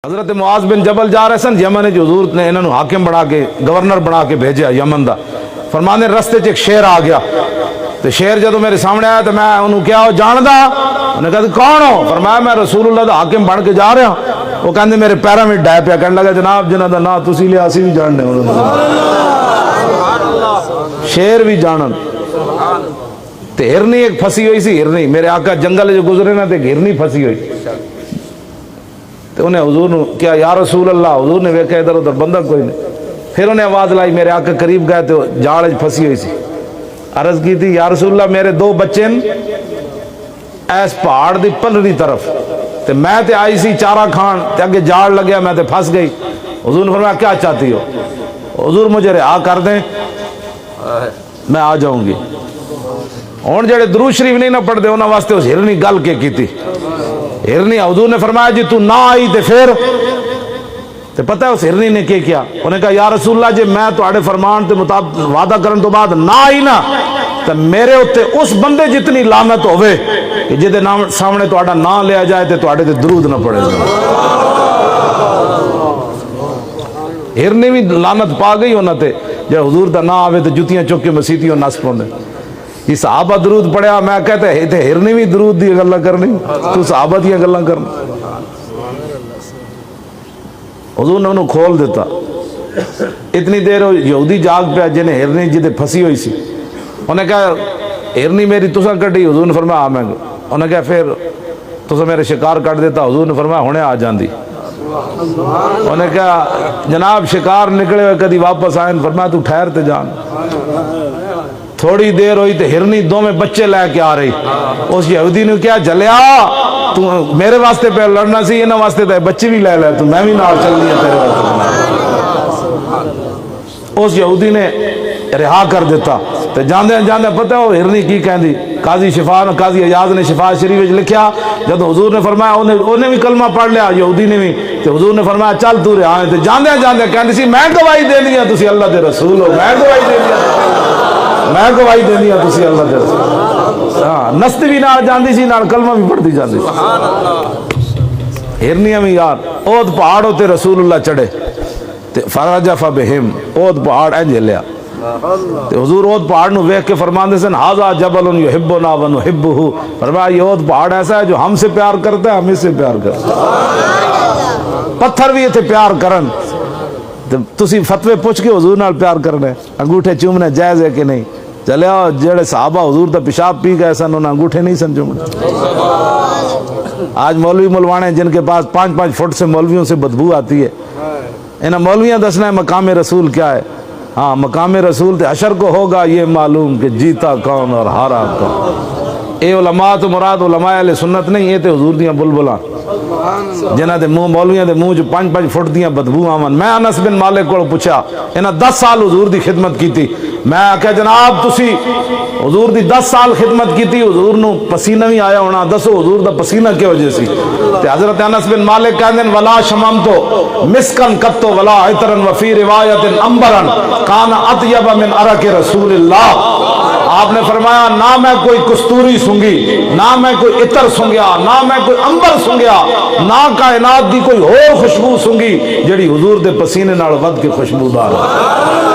حضرت معاذ بن جبل جا رہے سن یمن جو حضور نے انہوں حاکم بنا کے گورنر بنا کے بھیجا یمن دا. فرمانے رستے چ ایک شیر آ گیا تو شیر جدو میرے سامنے آیا تو میں انہوں کیا ہو جاندا؟ انہوں نے کہا کون ہو؟ فرمایا میں رسول اللہ دا حاکم بن کے جا رہا ہوں. وہ کہندے میرے پیروں میں ڈے پیا کہنے لگا جناب جنہاں دا نا تسی لیا اسی بھی جاننے. شیر بھی جانن. تے ہرنی ایک پھسی ہوئی سی. ہرنی میرے آقا جنگل جو گزرے نا تے ہرنی پھسی ہوئی. تو انہیں حضور نے کیا یا رسول اللہ؟ حضور نے ویکھا ادھر ادھر بندہ کوئی نہیں. پھر انہیں آواز لائی. میرے آقا قریب گئے تو جاڑ پھسی ہوئی سی. عرض کی تھی یا رسول اللہ میرے دو بچے ایس پہاڑ دی پلری طرف تے میں تے آئی سی چارہ کھان تے اگے جاڑ لگیا میں تے پھنس گئی. حضور نے فرمایا کیا چاہتی ہو؟ حضور مجھے رہا کر دیں میں آ جاؤں گی. ہن جڑے درود شریف نہیں نہ پڑھ دے انہاں واسطے اس ہرنی گل کے کیتی. ہرنی حضور نے فرمایا جی تو نہ آئی تے پھر تے پتہ ہے اس ہرنی نے کیا؟ انہوں نے کہا یا رسول اللہ جی میں تواڈے فرمان تے مطابق وعدہ کرن تو بعد نہ آئی نا تے میرے اوتے اس بندے جتنی لعنت ہوے کہ جے دے نام سامنے تواڈا نام لیا جائے تے تواڈے تے درود نہ پڑے. ہرنی بھی لعنت پا گئی انہاں تے جے حضور دا نام آوے تے جتیاں چک کے مسیتیوں نس پوندے. یہ صحابہ درود پڑھیا میں کہتے ہیں ہرنی بھی درود دی گلاں کرنی تو صحابہ دی گلاں کرنی. حضور نے انہوں کھول دیتا. اتنی دیر یہودی جاگ پہ جنہیں ہرنی جدے پھنسی ہوئی سی. انہیں کہا ہرنی میری تساں کٹی؟ حضور نے فرمایا آ میں. انہیں کہا پھر تساں میرے شکار کٹ دیتا؟ حضور نے فرمایا ہونے آ جاندی. انہیں کہا جناب شکار نکلے ہوئے کدی واپس آئیں؟ فرمایا تو ٹھہر تے جان. تھوڑی دیر ہوئی تو ہرنی دو میں بچے لے کے آ رہی. اس یہودی نے کیا جلیا تو میرے واسطے پہ لڑنا سی انہاں واسطے تے بچے بھی لے لے تو میں بھی نال چل دیا تیرے واسطے. اس یہودی نے رہا کر دیتا. تے جاندے جاندے پتہ ہو ہرنی کی کہندی؟ قاضی ایاز نے شفا شریف وچ لکھیا جب حضور نے فرمایا انہیں بھی کلمہ پڑھ لیا یہودی نے بھی تے حضور نے فرمایا چل تو رہا ہے. تے جاندے جاندے کہندی سی میں گواہی دینی ہے تسی اللہ دے رسول ہو. میں گواہی دینی ہے میں گواہی دینی ہے تسی اللہ دے رسول. ہاں نستی بھی نال جاندی سی نال کلمہ بھی پڑھتی جاندی سی. ہرنیاں بھی یار اود پہاڑ ہوتے رسول اللہ چڑھے تے فرجف بہم اود پہاڑ انج ہلیا. تے حضور اود پہاڑ نو ویکھ کے فرماندے سن ھذا جبل یحبنا ونحبہ. فرمایا یہ اود پہاڑ ایسا ہے جو ہم سے پیار کرتا ہے ہم اس سے پیار کرتے ہیں. پتھر بھی اتنے پیار کرن تسی فتوے پوچھ کے حضور نال پیار کرنے انگوٹھے چومنے جائز ہے کہ نہیں؟ چلے آؤ جڑے صحابہ حضور دا پیشاب پی گئے سن انہوں انگوٹھے نہیں سن چومنے. آج مولوی ملوانے جن کے پاس 5-5 فٹ سے مولویوں سے بدبو آتی ہے انہیں مولویاں دسنا ہے مقام رسول کیا ہے. ہاں مقام رسول تے حشر کو ہوگا یہ معلوم کہ جیتا کون اور ہارا کون. اے علماء تو مراد علماء اہل سنت نہیں یہ تے حضور دیاں بلبلاں جنہاں دے منہ مولویاں دے منہ جو 5-5 فٹ دیاں بدبو آون. میں انس بن مالک کو پوچھا انہاں 10 سال حضور دی خدمت کیتی. میں آکھیا جناب تسی حضور دی 10 سال خدمت کیتی حضور نو پسینہ بھی آیا ہونا دسو حضور دا پسینہ کی وجہ سی؟ تے حضرت انس بن مالک کہندے ولا شممتو مسکن قطو ولا عطرن وفی روایت انبرن کان اطیب من عرق رسول اللہ. آپ نے فرمایا نہ میں کوئی کستوری سنگی نہ میں کوئی عطر سنگیا نہ میں کوئی انبر سنگیا نہ کائنات دی کوئی اور خوشبو سنگی جڑی حضور دے پسینے نال ود کے خوشبودار ہے.